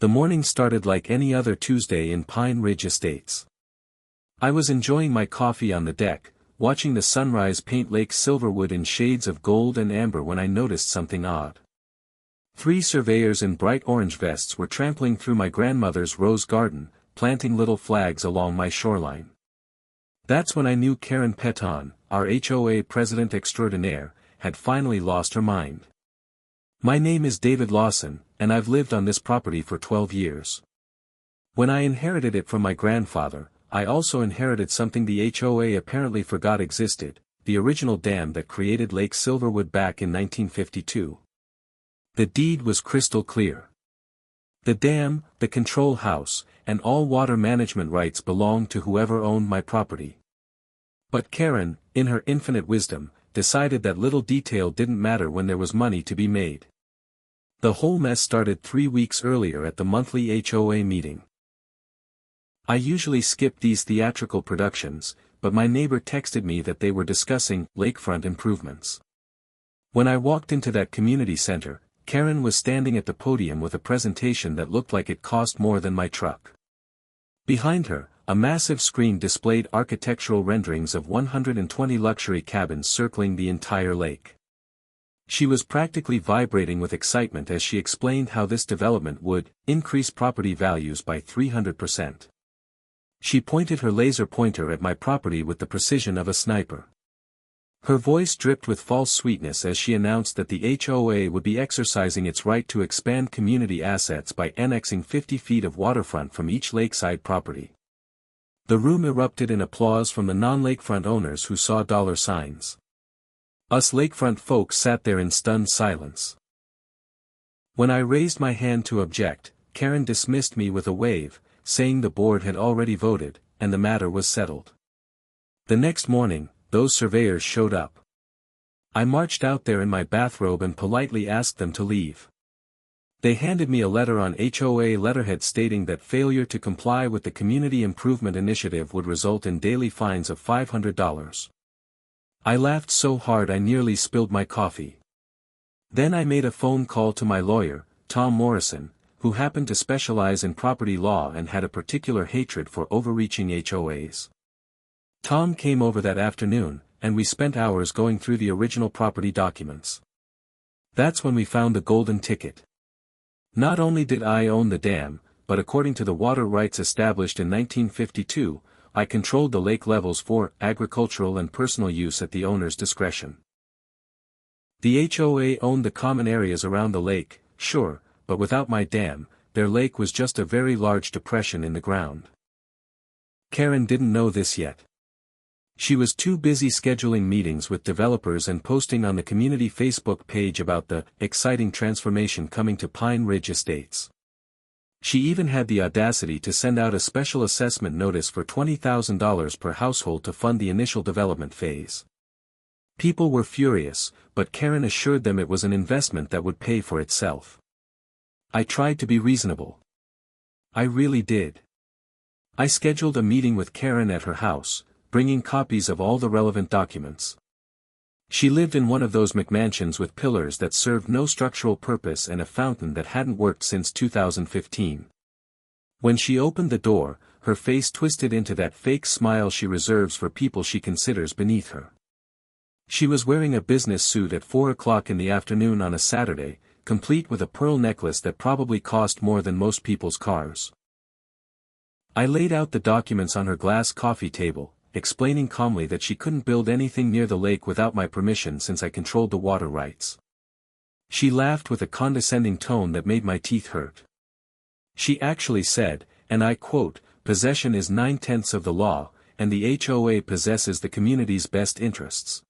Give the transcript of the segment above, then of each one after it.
The morning started like any other Tuesday in Pine Ridge Estates. I was enjoying my coffee on the deck, watching the sunrise paint Lake Silverwood in shades of gold and amber when I noticed something odd. 3 surveyors in bright orange vests were trampling through my grandmother's rose garden, planting little flags along my shoreline. That's when I knew Karen Peton, our HOA president extraordinaire, had finally lost her mind. My name is David Lawson, and I've lived on this property for 12 years. When I inherited it from my grandfather, I also inherited something the HOA apparently forgot existed, the original dam that created Lake Silverwood back in 1952. The deed was crystal clear. The dam, the control house, and all water management rights belonged to whoever owned my property. But Karen, in her infinite wisdom, decided that little detail didn't matter when there was money to be made. The whole mess started 3 weeks earlier at the monthly HOA meeting. I usually skip these theatrical productions, but my neighbor texted me that they were discussing lakefront improvements. When I walked into that community center, Karen was standing at the podium with a presentation that looked like it cost more than my truck. Behind her, a massive screen displayed architectural renderings of 120 luxury cabins circling the entire lake. She was practically vibrating with excitement as she explained how this development would increase property values by 300%. She pointed her laser pointer at my property with the precision of a sniper. Her voice dripped with false sweetness as she announced that the HOA would be exercising its right to expand community assets by annexing 50 feet of waterfront from each lakeside property. The room erupted in applause from the non-lakefront owners who saw dollar signs. Us lakefront folks sat there in stunned silence. When I raised my hand to object, Karen dismissed me with a wave, saying the board had already voted, and the matter was settled. The next morning, those surveyors showed up. I marched out there in my bathrobe and politely asked them to leave. They handed me a letter on HOA letterhead stating that failure to comply with the Community Improvement Initiative would result in daily fines of $500. I laughed so hard I nearly spilled my coffee. Then I made a phone call to my lawyer, Tom Morrison, who happened to specialize in property law and had a particular hatred for overreaching HOAs. Tom came over that afternoon, and we spent hours going through the original property documents. That's when we found the golden ticket. Not only did I own the dam, but according to the water rights established in 1952, I controlled the lake levels for agricultural and personal use at the owner's discretion. The HOA owned the common areas around the lake, sure, but without my dam, their lake was just a very large depression in the ground. Karen didn't know this yet. She was too busy scheduling meetings with developers and posting on the community Facebook page about the exciting transformation coming to Pine Ridge Estates. She even had the audacity to send out a special assessment notice for $20,000 per household to fund the initial development phase. People were furious, but Karen assured them it was an investment that would pay for itself. I tried to be reasonable. I really did. I scheduled a meeting with Karen at her house, bringing copies of all the relevant documents. She lived in one of those McMansions with pillars that served no structural purpose and a fountain that hadn't worked since 2015. When she opened the door, her face twisted into that fake smile she reserves for people she considers beneath her. She was wearing a business suit at 4 o'clock in the afternoon on a Saturday, complete with a pearl necklace that probably cost more than most people's cars. I laid out the documents on her glass coffee table, explaining calmly that she couldn't build anything near the lake without my permission since I controlled the water rights. She laughed with a condescending tone that made my teeth hurt. She actually said, and I quote, "Possession is 9/10 of the law, and the HOA possesses the community's best interests."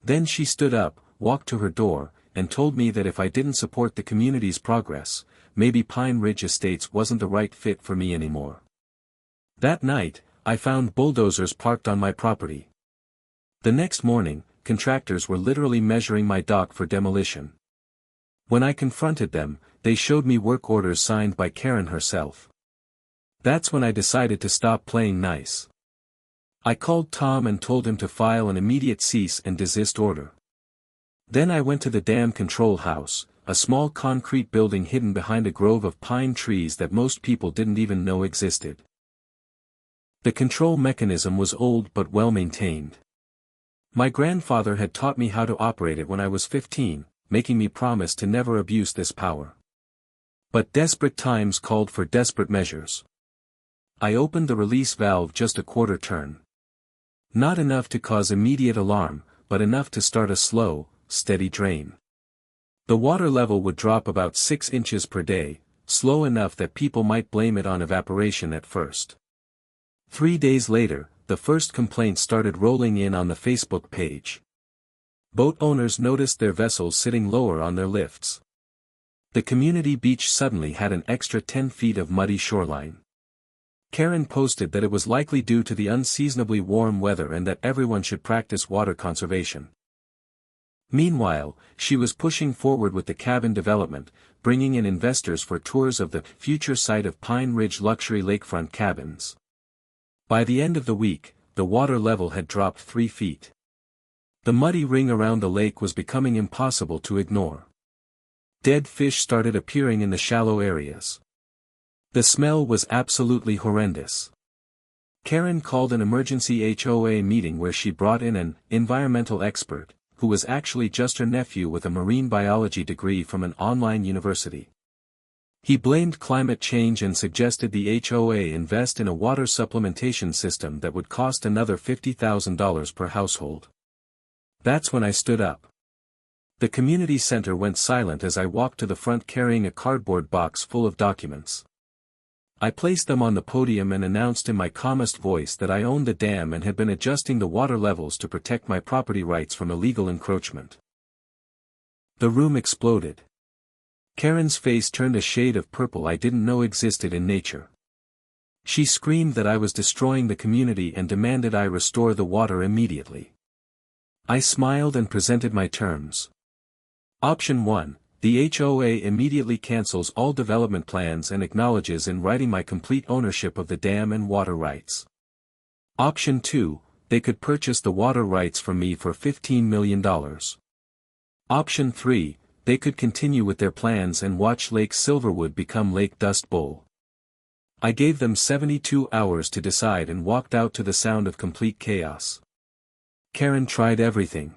Then she stood up, walked to her door, and told me that if I didn't support the community's progress, maybe Pine Ridge Estates wasn't the right fit for me anymore. That night, I found bulldozers parked on my property. The next morning, contractors were literally measuring my dock for demolition. When I confronted them, they showed me work orders signed by Karen herself. That's when I decided to stop playing nice. I called Tom and told him to file an immediate cease and desist order. Then I went to the dam control house, a small concrete building hidden behind a grove of pine trees that most people didn't even know existed. The control mechanism was old but well maintained. My grandfather had taught me how to operate it when I was 15, making me promise to never abuse this power. But desperate times called for desperate measures. I opened the release valve just a quarter turn. Not enough to cause immediate alarm, but enough to start a slow, steady drain. The water level would drop about 6 inches per day, slow enough that people might blame it on evaporation at first. 3 days later, the first complaints started rolling in on the Facebook page. Boat owners noticed their vessels sitting lower on their lifts. The community beach suddenly had an extra 10 feet of muddy shoreline. Karen posted that it was likely due to the unseasonably warm weather and that everyone should practice water conservation. Meanwhile, she was pushing forward with the cabin development, bringing in investors for tours of the future site of Pine Ridge luxury lakefront cabins. By the end of the week, the water level had dropped 3 feet. The muddy ring around the lake was becoming impossible to ignore. Dead fish started appearing in the shallow areas. The smell was absolutely horrendous. Karen called an emergency HOA meeting where she brought in an environmental expert, who was actually just her nephew with a marine biology degree from an online university. He blamed climate change and suggested the HOA invest in a water supplementation system that would cost another $50,000 per household. That's when I stood up. The community center went silent as I walked to the front carrying a cardboard box full of documents. I placed them on the podium and announced in my calmest voice that I owned the dam and had been adjusting the water levels to protect my property rights from illegal encroachment. The room exploded. Karen's face turned a shade of purple I didn't know existed in nature. She screamed that I was destroying the community and demanded I restore the water immediately. I smiled and presented my terms. Option 1, the HOA immediately cancels all development plans and acknowledges in writing my complete ownership of the dam and water rights. Option 2, they could purchase the water rights from me for $15 million. Option 3, they could continue with their plans and watch Lake Silverwood become Lake Dust Bowl. I gave them 72 hours to decide and walked out to the sound of complete chaos. Karen tried everything.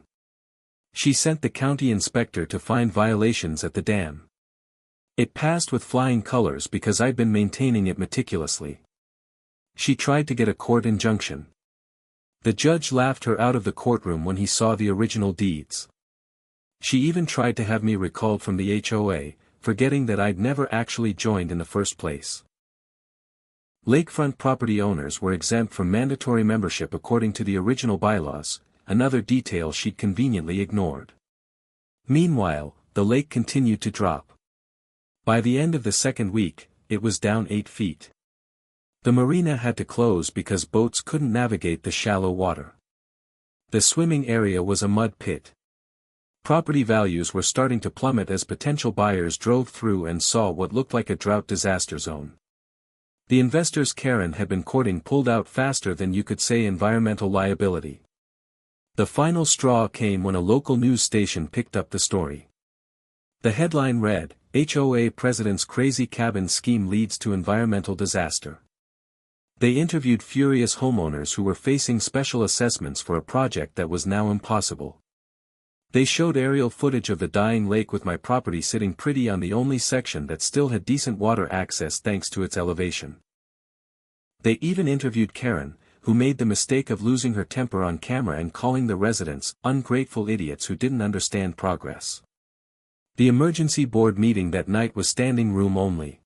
She sent the county inspector to find violations at the dam. It passed with flying colors because I'd been maintaining it meticulously. She tried to get a court injunction. The judge laughed her out of the courtroom when he saw the original deeds. She even tried to have me recalled from the HOA, forgetting that I'd never actually joined in the first place. Lakefront property owners were exempt from mandatory membership according to the original bylaws, another detail she'd conveniently ignored. Meanwhile, the lake continued to drop. By the end of the second week, it was down 8 feet. The marina had to close because boats couldn't navigate the shallow water. The swimming area was a mud pit. Property values were starting to plummet as potential buyers drove through and saw what looked like a drought disaster zone. The investors Karen had been courting pulled out faster than you could say environmental liability. The final straw came when a local news station picked up the story. The headline read, HOA President's Crazy Cabin Scheme Leads to Environmental Disaster. They interviewed furious homeowners who were facing special assessments for a project that was now impossible. They showed aerial footage of the dying lake with my property sitting pretty on the only section that still had decent water access thanks to its elevation. They even interviewed Karen, who made the mistake of losing her temper on camera and calling the residents ungrateful idiots who didn't understand progress. The emergency board meeting that night was standing room only.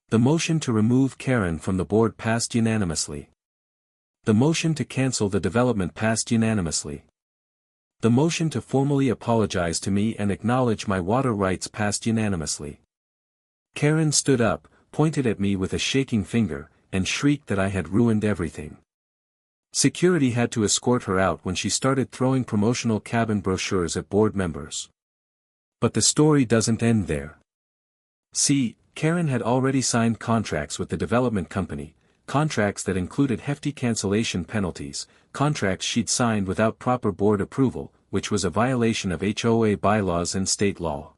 The motion to remove Karen from the board passed unanimously. The motion to cancel the development passed unanimously. The motion to formally apologize to me and acknowledge my water rights passed unanimously. Karen stood up, pointed at me with a shaking finger, and shrieked that I had ruined everything. Security had to escort her out when she started throwing promotional cabin brochures at board members. But the story doesn't end there. See, Karen had already signed contracts with the development company, contracts that included hefty cancellation penalties, contracts she'd signed without proper board approval, which was a violation of HOA bylaws and state law.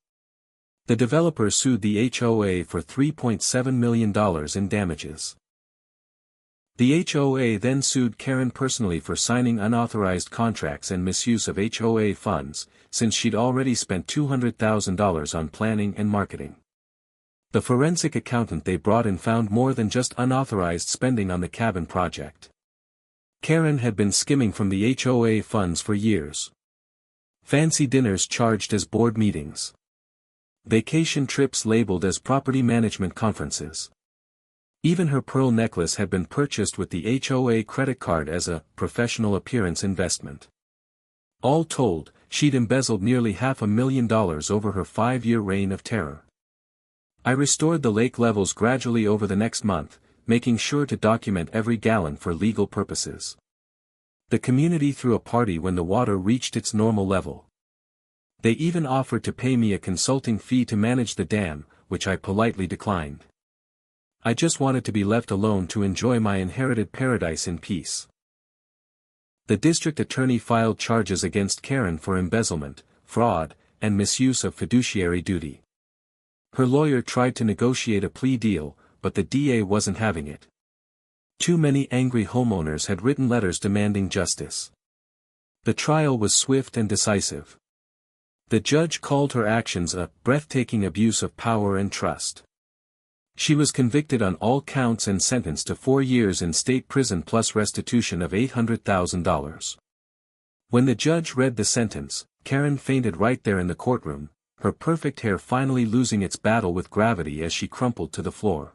The developer sued the HOA for $3.7 million in damages. The HOA then sued Karen personally for signing unauthorized contracts and misuse of HOA funds, since she'd already spent $200,000 on planning and marketing. The forensic accountant they brought in found more than just unauthorized spending on the cabin project. Karen had been skimming from the HOA funds for years. Fancy dinners charged as board meetings. Vacation trips labeled as property management conferences. Even her pearl necklace had been purchased with the HOA credit card as a professional appearance investment. All told, she'd embezzled nearly $500,000 over her 5-year reign of terror. I restored the lake levels gradually over the next month, making sure to document every gallon for legal purposes. The community threw a party when the water reached its normal level. They even offered to pay me a consulting fee to manage the dam, which I politely declined. I just wanted to be left alone to enjoy my inherited paradise in peace. The district attorney filed charges against Karen for embezzlement, fraud, and misuse of fiduciary duty. Her lawyer tried to negotiate a plea deal, but the DA wasn't having it. Too many angry homeowners had written letters demanding justice. The trial was swift and decisive. The judge called her actions a breathtaking abuse of power and trust. She was convicted on all counts and sentenced to 4 years in state prison plus restitution of $800,000. When the judge read the sentence, Karen fainted right there in the courtroom, her perfect hair finally losing its battle with gravity as she crumpled to the floor.